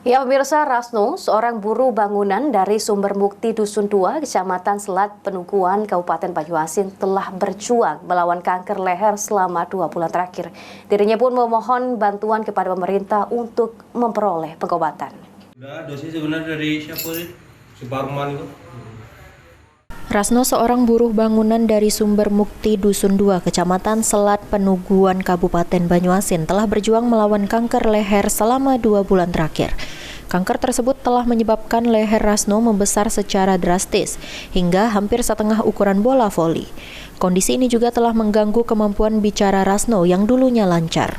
Ya pemirsa, Rasno, seorang buruh bangunan dari Sumber Mukti Dusun 2, Kecamatan Selat Penuguan, Kabupaten Banyuasin telah berjuang melawan kanker leher selama 2 bulan terakhir. Dirinya pun memohon bantuan kepada pemerintah untuk memperoleh pengobatan. Udah, dosis sebenarnya dari siapa sih? Suparman itu. Rasno, seorang buruh bangunan dari Sumber Mukti Dusun 2, Kecamatan Selat Penuguan, Kabupaten Banyuasin telah berjuang melawan kanker leher selama 2 bulan terakhir. Kanker tersebut telah menyebabkan leher Rasno membesar secara drastis, hingga hampir setengah ukuran bola voli. Kondisi ini juga telah mengganggu kemampuan bicara Rasno yang dulunya lancar.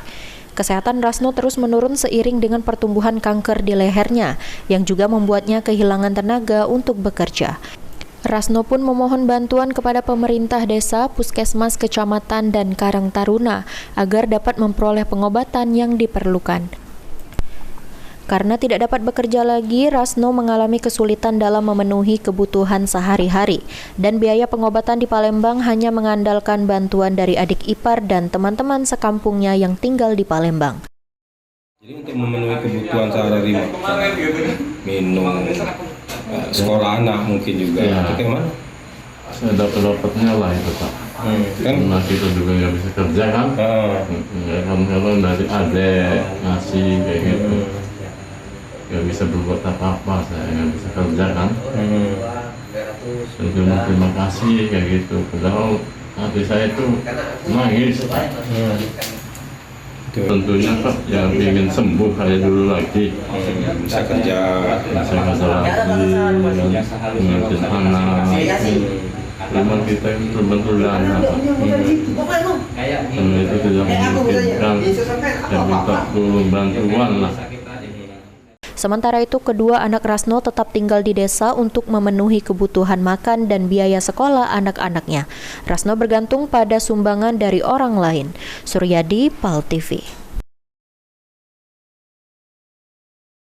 Kesehatan Rasno terus menurun seiring dengan pertumbuhan kanker di lehernya, yang juga membuatnya kehilangan tenaga untuk bekerja. Rasno pun memohon bantuan kepada pemerintah desa, puskesmas, kecamatan, dan Karang Taruna agar dapat memperoleh pengobatan yang diperlukan. Karena tidak dapat bekerja lagi, Rasno mengalami kesulitan dalam memenuhi kebutuhan sehari-hari, dan biaya pengobatan di Palembang hanya mengandalkan bantuan dari adik ipar dan teman-teman sekampungnya yang tinggal di Palembang. Jadi untuk memenuhi kebutuhan sehari-hari, minum, sekolah anak mungkin juga. Ya. Kita mana? Saya dapatnya lah itu Pak. Kan? Karena kita juga nggak bisa kerja kan. Ya kan kalau dari adek ngasih kayak gitu. Nggak bisa berbuat apa-apa, saya nggak bisa kerja kan. Dan terima kasih kayak gitu. Padahal hati saya itu nangis. Tentunya Pak yang ingin sembuh kayak dulu lagi, Bisa kerja lagi, mengajar anak. Memang kita itu terbentulana Pak. Karena itu tidak memungkinkan, yang minta tolong bantuan lah. Sementara itu, kedua anak Rasno tetap tinggal di desa untuk memenuhi kebutuhan makan dan biaya sekolah anak-anaknya. Rasno bergantung pada sumbangan dari orang lain. Suryadi, PAL TV.